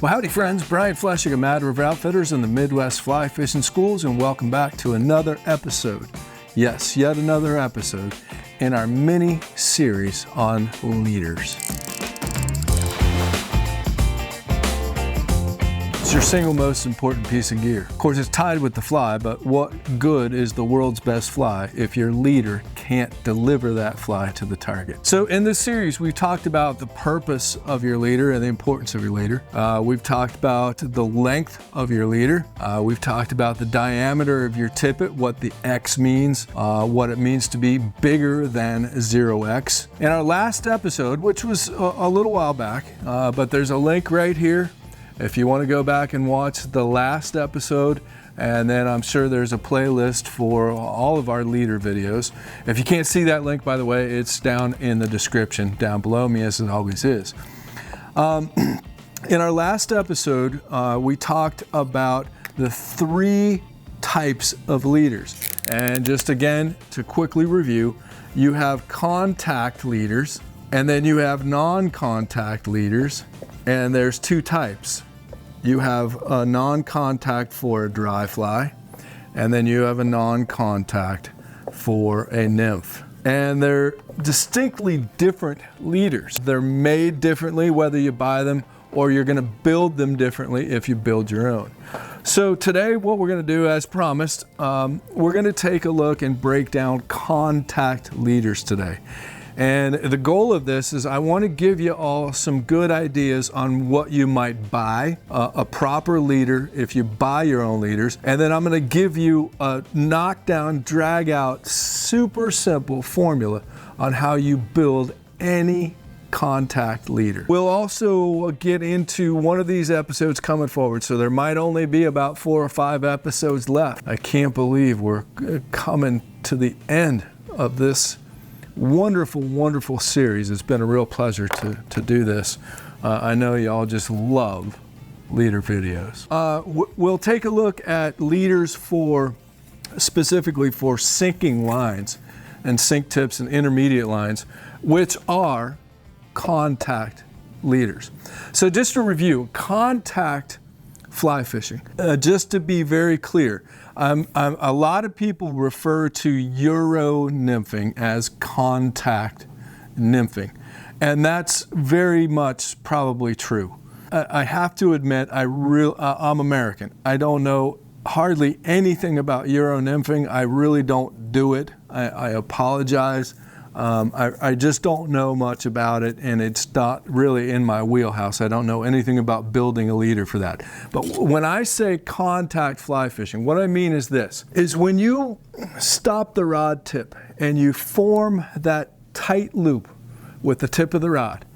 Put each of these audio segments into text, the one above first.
Well, howdy friends, Brian Flechsig of Mad River Outfitters and the Midwest Fly Fishing Schools, and welcome back to another episode. Yes, yet another episode in our mini series on leaders. It's your single most important piece of gear. Of course, it's tied with the fly, but what good is the world's best fly if your leader can't deliver that fly to the target? So in this series, we've talked about the purpose of your leader and the importance of your leader. We've talked about the length of your leader. We've talked about the diameter of your tippet, what the X means, what it means to be bigger than 0X. In our last episode, which was a little while back, but there's a link right here if you want to go back and watch the last episode, and then I'm sure there's a playlist for all of our leader videos. If you can't see that link, by the way, it's down in the description down below me, as it always is. In our last episode, we talked about the 3 types of leaders. And just again, to quickly review, you have contact leaders, and then you have non-contact leaders, and there's 2 types. You have a non-contact for a dry fly, and then you have a non-contact for a nymph. And they're distinctly different leaders. They're made differently whether you buy them or you're gonna build them differently if you build your own. So today what we're gonna do, as promised, we're gonna take a look and break down contact leaders today. And the goal of this is I want to give you all some good ideas on what you might buy, a proper leader if you buy your own leaders. And then I'm going to give you a knockdown, drag out, super simple formula on how you build any contact leader. We'll also get into one of these episodes coming forward, so there might only be about 4 or 5 episodes left. I can't believe we're coming to the end of this wonderful series. It's been a real pleasure to do this. I know y'all just love leader videos. We'll take a look at leaders specifically for sinking lines and sink tips and intermediate lines, which are contact leaders. So just to review, contact fly fishing, just to be very clear, a lot of people refer to Euro nymphing as contact nymphing, and that's very much probably true. I have to admit, I'm American. I don't know hardly anything about Euro nymphing. I really don't do it. I apologize. I just don't know much about it, and it's not really in my wheelhouse. I don't know anything about building a leader for that. But when I say contact fly fishing, what I mean is this, is when you stop the rod tip and you form that tight loop with the tip of the rod,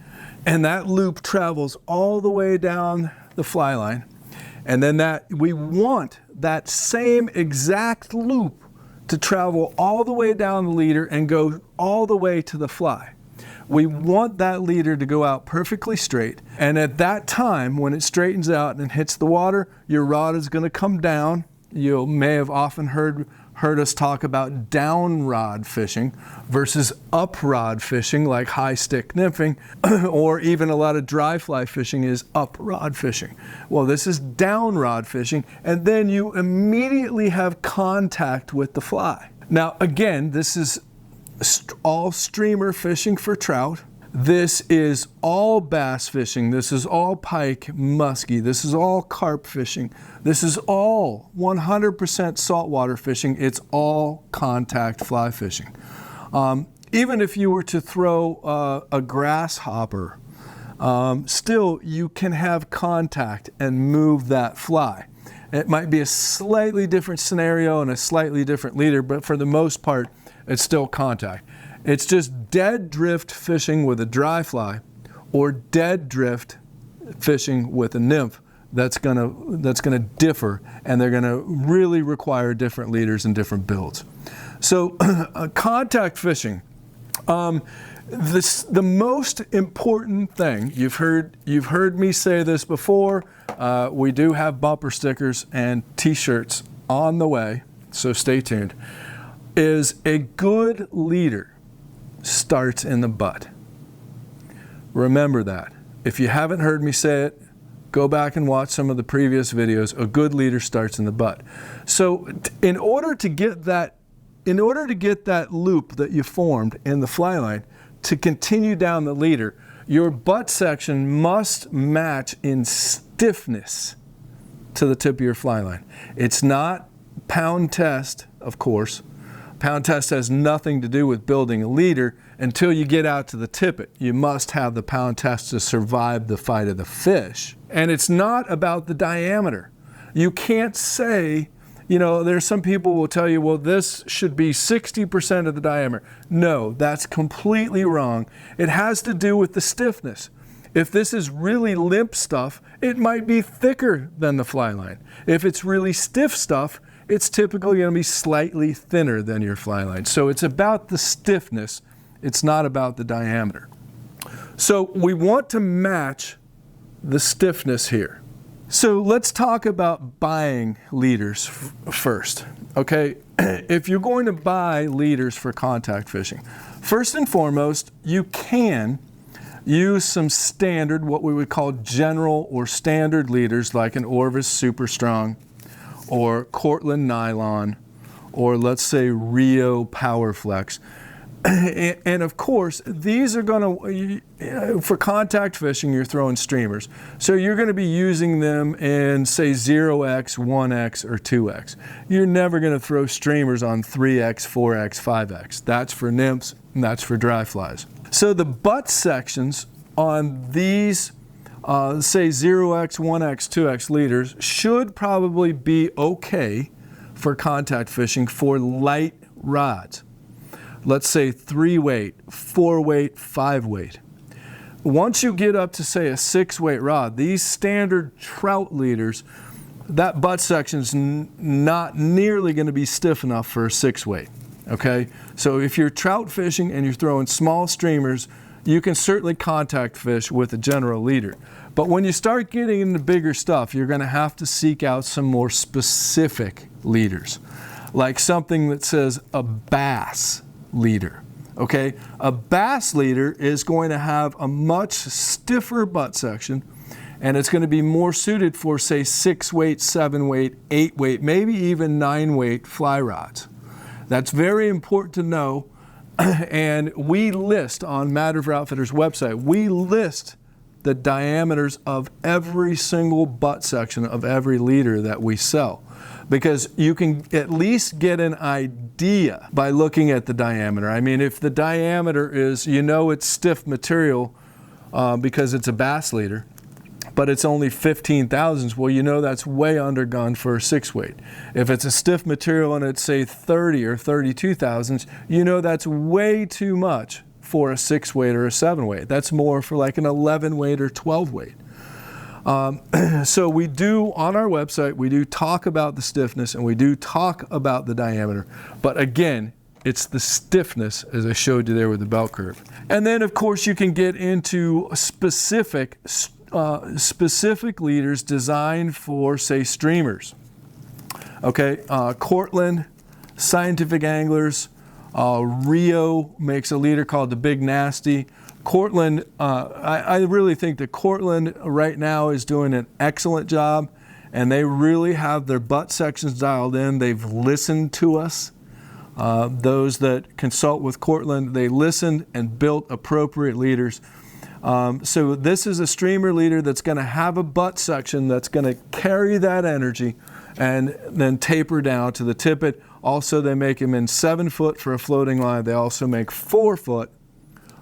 and that loop travels all the way down the fly line, and then we want that same exact loop to travel all the way down the leader and go all the way to the fly. We want that leader to go out perfectly straight, and at that time, when it straightens out and hits the water, your rod is going to come down. You may have often heard us talk about down rod fishing versus up rod fishing, like high stick nymphing, or even a lot of dry fly fishing is up rod fishing. Well, this is down rod fishing, and then you immediately have contact with the fly. Now, again, this is all streamer fishing for trout. This is all bass fishing. This is all pike, muskie. This is all carp fishing. This is all 100% saltwater fishing. It's all contact fly fishing. Even if you were to throw a grasshopper, still you can have contact and move that fly. It might be a slightly different scenario and a slightly different leader, but for the most part, it's still contact. It's just dead drift fishing with a dry fly or dead drift fishing with a nymph that's gonna differ, and they're gonna really require different leaders and different builds. So contact fishing, the most important thing, you've heard me say this before, we do have bumper stickers and t-shirts on the way, so stay tuned, is a good leader starts in the butt. Remember that. If you haven't heard me say it, Go back and watch some of the previous videos. A good leader starts in the butt. So in order to get that loop that you formed in the fly line to continue down the leader, your butt section must match in stiffness to the tip of your fly line. It's not pound test, of course. Pound test has nothing to do with building a leader until you get out to the tippet. You must have the pound test to survive the fight of the fish. And it's not about the diameter. You can't say, you know, there's some people will tell you, well, this should be 60% of the diameter. No, that's completely wrong. It has to do with the stiffness. If this is really limp stuff, it might be thicker than the fly line. If it's really stiff stuff, it's typically going to be slightly thinner than your fly line. So it's about the stiffness. It's not about the diameter. So we want to match the stiffness here. So let's talk about buying leaders first. Okay, if you're going to buy leaders for contact fishing, first and foremost, you can use some standard, what we would call general or standard leaders like an Orvis Super Strong or Cortland Nylon, or let's say Rio Power Flex. And of course, these are going to, for contact fishing, you're throwing streamers. So you're going to be using them in, say, 0x, 1x, or 2x. You're never going to throw streamers on 3x, 4x, 5x. That's for nymphs, and that's for dry flies. So the butt sections on these, say, 0x, 1x, 2x leaders should probably be okay for contact fishing for light rods. Let's say 3-weight, 4-weight, 5-weight. Once you get up to, say, a 6-weight rod, these standard trout leaders, that butt section's not nearly going to be stiff enough for a 6-weight. Okay? So if you're trout fishing and you're throwing small streamers, you can certainly contact fish with a general leader. But when you start getting into bigger stuff, you're going to have to seek out some more specific leaders, like something that says a bass leader. Okay, a bass leader is going to have a much stiffer butt section, and it's going to be more suited for, say, 6-weight, 7-weight, 8-weight, maybe even 9-weight fly rods. That's very important to know. And we list on Mad River Outfitters website, we list the diameters of every single butt section of every leader that we sell, because you can at least get an idea by looking at the diameter. I mean, if the diameter is, you know, it's stiff material because it's a bass leader, but it's only 15 thousandths, well, you know that's way undergone for a 6-weight. If it's a stiff material and it's, say, 30 or 32 thousandths, you know that's way too much for a 6-weight or a 7-weight. That's more for like an 11-weight or 12-weight. So we do, on our website, we do talk about the stiffness and we do talk about the diameter. But again, it's the stiffness, as I showed you there with the belt curve. And then, of course, you can get into specific leaders designed for, say, streamers. Okay, Cortland, Scientific Anglers, Rio makes a leader called the Big Nasty. Cortland, I really think that Cortland right now is doing an excellent job, and they really have their butt sections dialed in. They've listened to us. Those that consult with Cortland, they listened and built appropriate leaders. So this is a streamer leader that's going to have a butt section that's going to carry that energy and then taper down to the tippet. Also, they make them in 7 foot for a floating line. They also make 4 foot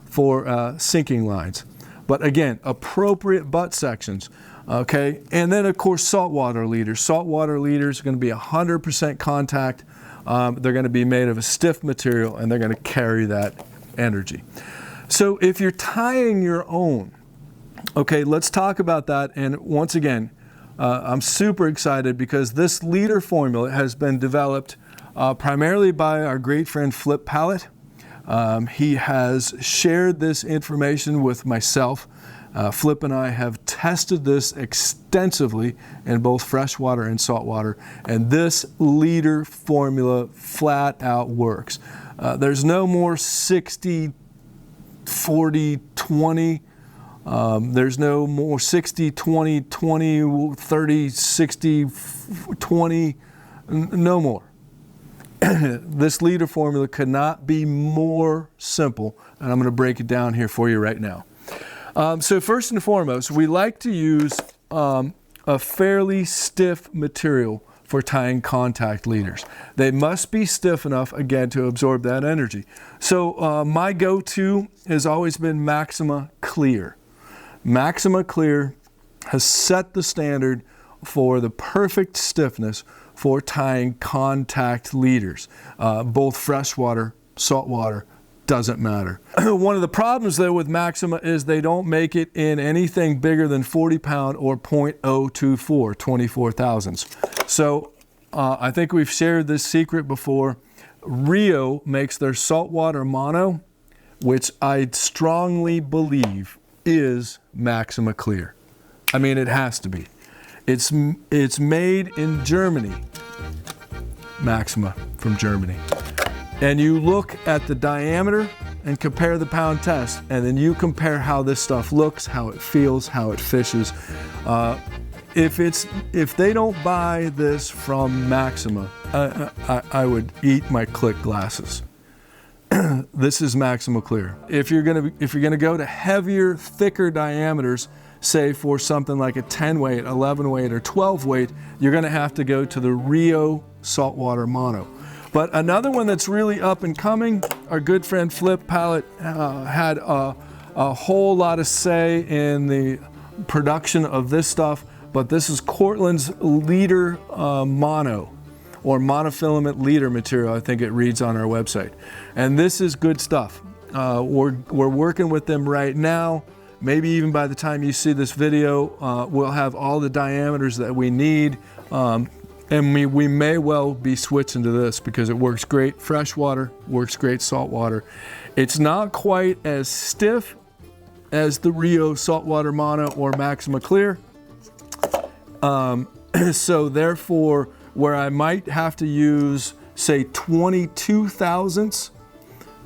for sinking lines. But again, appropriate butt sections. Okay, and then of course saltwater leaders. Saltwater leaders are going to be 100% contact. They're going to be made of a stiff material and they're going to carry that energy. So if you're tying your own, okay, let's talk about that. And once again, I'm super excited because this leader formula has been developed primarily by our great friend Flip Pallet. He has shared this information with myself. Flip and I have tested this extensively in both freshwater and saltwater, and this leader formula flat out works. There's no more 60, 40, 20 There's no more 60, 20, 20, 30, 60, 20, no more. This leader formula could not be more simple, and I'm going to break it down here for you right now. So first and foremost, we like to use a fairly stiff material for tying contact leaders. They must be stiff enough, again, to absorb that energy. So my go-to has always been Maxima Clear. Maxima Clear has set the standard for the perfect stiffness for tying contact leaders, both freshwater, saltwater, doesn't matter. One of the problems though with Maxima is they don't make it in anything bigger than 40 pound or 0.024, 24 thousandths. So I think we've shared this secret before. Rio makes their saltwater mono, which I strongly believe is Maxima Clear. I mean, it has to be. It's made in Germany, Maxima from Germany. And you look at the diameter and compare the pound test, and then you compare how this stuff looks, how it feels, how it fishes. If they don't buy this from Maxima, I would eat my Click glasses. This is Maxima Clear. If you're gonna go to heavier, thicker diameters, say for something like a 10 weight, 11 weight, or 12 weight, you're gonna have to go to the Rio saltwater mono. But another one that's really up and coming, our good friend Flip Pallet had a whole lot of say in the production of this stuff, but this is Cortland's leader mono, or monofilament leader material, I think it reads on our website. And this is good stuff. We're working with them right now. Maybe even by the time you see this video, we'll have all the diameters that we need. And we may well be switching to this because it works great freshwater, works great saltwater. It's not quite as stiff as the Rio saltwater mono or Maxima Clear. So therefore, where I might have to use, say, 22 thousandths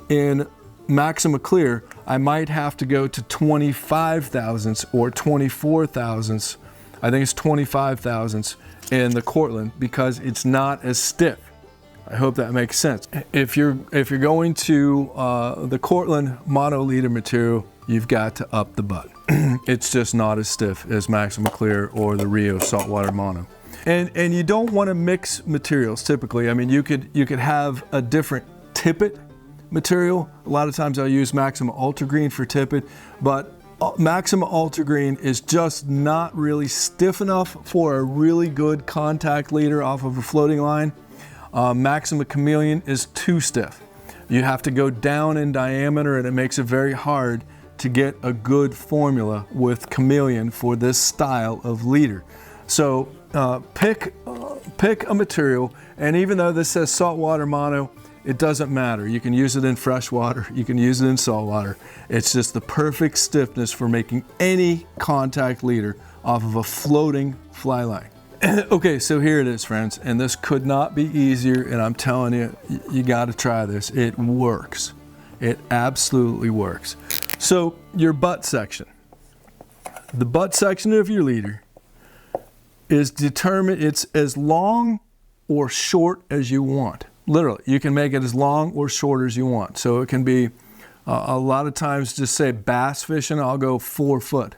in Maxima Clear, I might have to go to 25 thousandths or 24 thousandths. I think it's 25 thousandths in the Cortland because it's not as stiff. I hope that makes sense. If you're going to the Cortland mono leader material, you've got to up the butt. It's just not as stiff as Maxima Clear or the Rio saltwater mono. And you don't want to mix materials typically. I mean, you could have a different tippet material. A lot of times I'll use Maxima Ultra Green for tippet, but Maxima Ultra Green is just not really stiff enough for a really good contact leader off of a floating line. Maxima Chameleon is too stiff. You have to go down in diameter, and it makes it very hard to get a good formula with Chameleon for this style of leader. So pick a material, and even though this says saltwater mono, it doesn't matter. You can use it in freshwater, you can use it in saltwater. It's just the perfect stiffness for making any contact leader off of a floating fly line. Okay, so here it is, friends, and this could not be easier, and I'm telling you, you gotta try this. It works. It absolutely works. So your butt section. The butt section of your leader is determined, it's as long or short as you want. Literally, you can make it as long or short as you want. So it can be, a lot of times, just say bass fishing, I'll go 4 foot.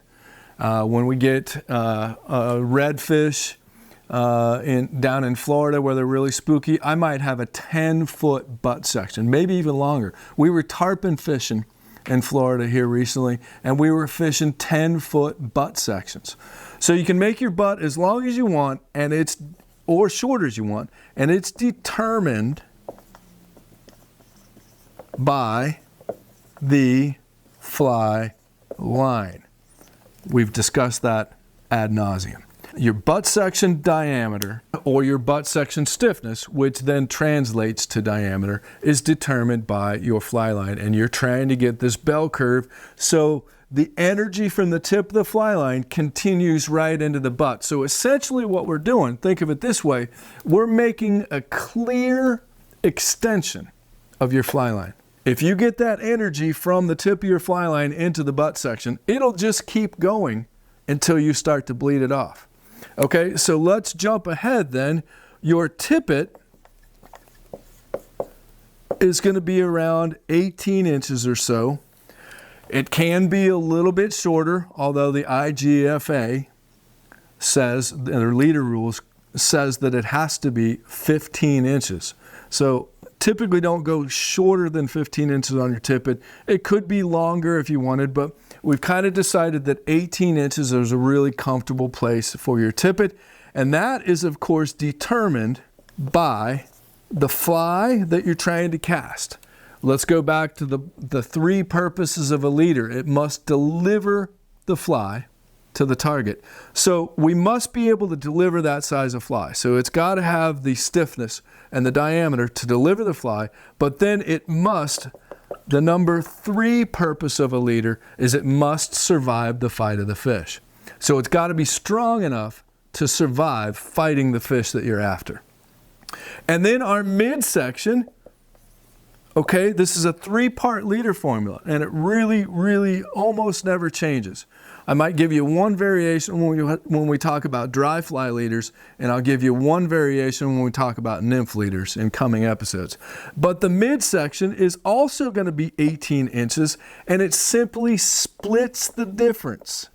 When we get redfish down in Florida where they're really spooky, I might have a 10-foot butt section, maybe even longer. We were tarpon fishing in Florida here recently, and we were fishing 10-foot butt sections. So you can make your butt as long as you want, and or short as you want, and it's determined by the fly line. We've discussed that ad nauseum. Your butt section diameter or your butt section stiffness, which then translates to diameter, is determined by your fly line, and you're trying to get this bell curve so the energy from the tip of the fly line continues right into the butt. So essentially what we're doing, think of it this way, we're making a clear extension of your fly line. If you get that energy from the tip of your fly line into the butt section, it'll just keep going until you start to bleed it off. Okay, so let's jump ahead then. Your tippet is going to be around 18 inches or so. It can be a little bit shorter, although the IGFA says, their leader rules says that it has to be 15 inches. So typically don't go shorter than 15 inches on your tippet. It could be longer if you wanted, but we've kind of decided that 18 inches is a really comfortable place for your tippet. And that is, of course, determined by the fly that you're trying to cast. Let's go back to the three purposes of a leader. It must deliver the fly to the target. So we must be able to deliver that size of fly. So it's got to have the stiffness and the diameter to deliver the fly, but then it must, the number 3 purpose of a leader is it must survive the fight of the fish. So it's got to be strong enough to survive fighting the fish that you're after. And then our midsection, okay, this is a 3-part leader formula, and it really, really almost never changes. I might give you one variation when we talk about dry fly leaders, and I'll give you one variation when we talk about nymph leaders in coming episodes. But the midsection is also going to be 18 inches, and it simply splits the difference.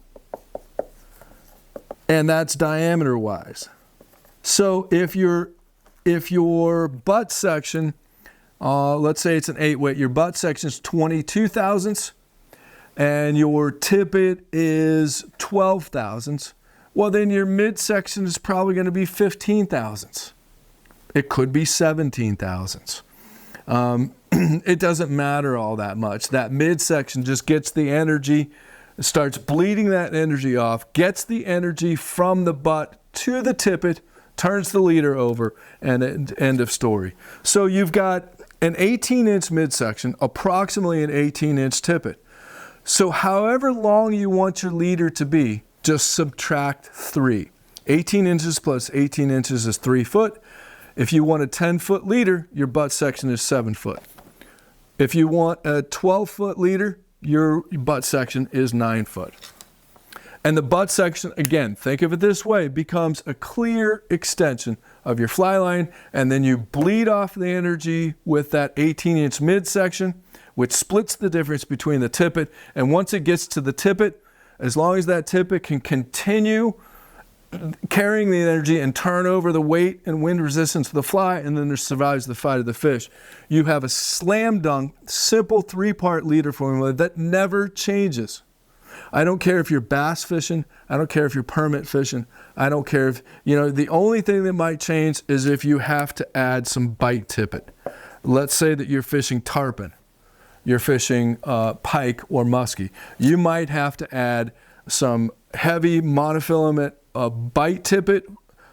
And that's diameter-wise. So if your butt section, let's say it's an 8-weight, your butt section is 22 thousandths, and your tippet is 12 thousandths, well then your midsection is probably going to be 15 thousandths. It could be 17 thousandths. It doesn't matter all that much. That midsection just gets the energy, starts bleeding that energy off, gets the energy from the butt to the tippet, turns the leader over, and end of story. So you've got an 18-inch midsection, approximately an 18-inch tippet. So however long you want your leader to be, just subtract 3. 18 inches plus 18 inches is 3 foot. If you want a 10-foot leader, your butt section is 7 foot. If you want a 12-foot leader, your butt section is 9 foot. And the butt section, again, think of it this way, becomes a clear extension of your fly line, and then you bleed off the energy with that 18-inch midsection, which splits the difference between the tippet. And once it gets to the tippet, as long as that tippet can continue carrying the energy and turn over the weight and wind resistance of the fly, and then it survives the fight of the fish, you have a slam dunk, simple 3-part leader formula that never changes. I don't care if you're bass fishing. I don't care if you're permit fishing. I don't care if, the only thing that might change is if you have to add some bite tippet. Let's say that you're fishing tarpon. You're fishing pike or muskie. You might have to add some heavy monofilament bite tippet,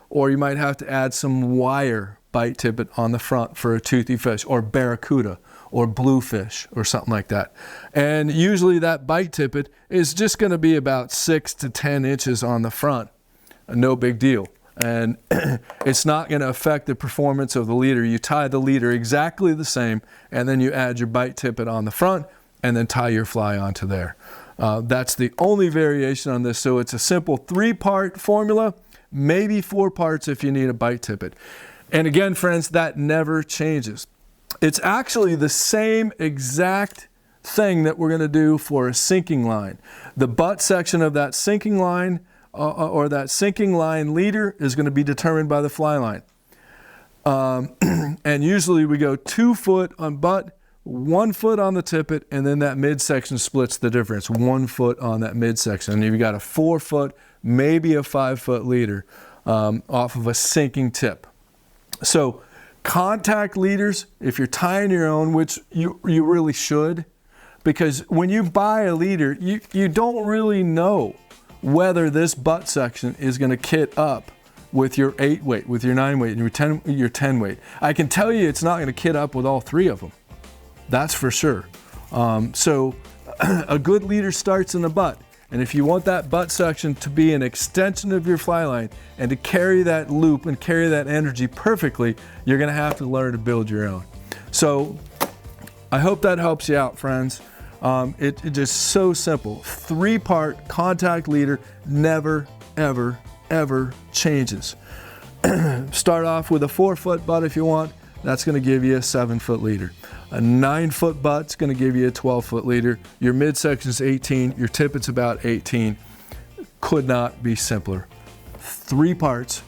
or you might have to add some wire bite tippet on the front for a toothy fish, or barracuda, or bluefish, or something like that. And usually that bite tippet is just going to be about 6 to 10 inches on the front. No big deal. And it's not going to affect the performance of the leader. You tie the leader exactly the same, and then you add your bite tippet on the front, and then tie your fly onto there. That's the only variation on this. So it's a simple 3-part formula, maybe 4 parts if you need a bite tippet. And again, friends, that never changes. It's actually the same exact thing that we're going to do for a sinking line. The butt section of that sinking line or that sinking line leader is going to be determined by the fly line. And usually we go 2 foot on butt, 1 foot on the tippet, and then that midsection splits the difference, 1 foot on that midsection. And you've got a 4 foot, maybe a 5 foot leader off of a sinking tip. So contact leaders, if you're tying your own, which you really should, because when you buy a leader, you don't really know whether this butt section is going to kit up with your 8-weight, with your 9-weight, and your 10-weight. I can tell you it's not going to kit up with all 3 of them. That's for sure. So a good leader starts in the butt. And if you want that butt section to be an extension of your fly line and to carry that loop and carry that energy perfectly, you're going to have to learn to build your own. So I hope that helps you out, friends. It just so simple. 3-part contact leader never, ever, ever changes. Start off with a 4-foot butt if you want. That's going to give you a 7-foot leader. A 9-foot butt's going to give you a 12-foot leader. Your midsection is 18. Your tippet's about 18. Could not be simpler. 3 parts,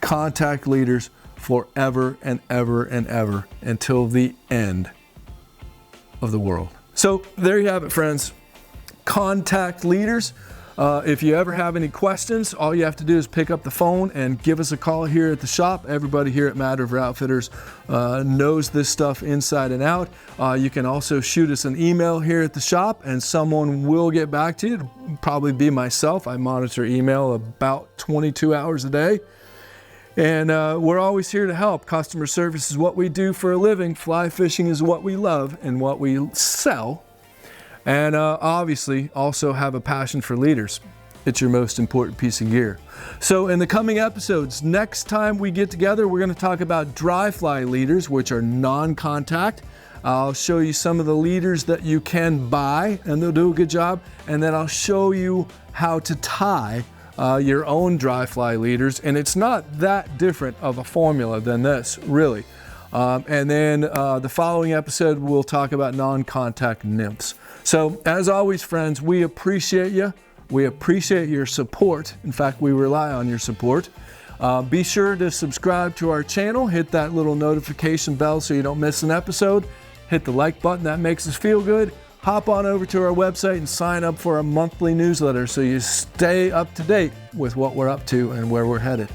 contact leaders forever and ever and ever until the end of the world. So there you have it, friends. Contact leaders. If you ever have any questions, all you have to do is pick up the phone and give us a call here at the shop. Everybody here at Mad River Outfitters knows this stuff inside and out. You can also shoot us an email here at the shop and someone will get back to you. It'll probably be myself. I monitor email about 22 hours a day. And we're always here to help. Customer service is what we do for a living. Fly fishing is what we love and what we sell. And obviously also have a passion for leaders. It's your most important piece of gear. So in the coming episodes, next time we get together, we're going to talk about dry fly leaders, which are non-contact. I'll show you some of the leaders that you can buy and they'll do a good job. And then I'll show you how to tie your own dry fly leaders. And it's not that different of a formula than this, really. And then the following episode, we'll talk about non-contact nymphs. So as always, friends, we appreciate you. We appreciate your support. In fact, we rely on your support. Be sure to subscribe to our channel. Hit that little notification bell so you don't miss an episode. Hit the like button. That makes us feel good. Hop on over to our website and sign up for a monthly newsletter so you stay up to date with what we're up to and where we're headed.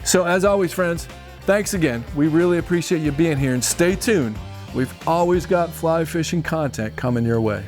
So as always, friends, thanks again. We really appreciate you being here and stay tuned. We've always got fly fishing content coming your way.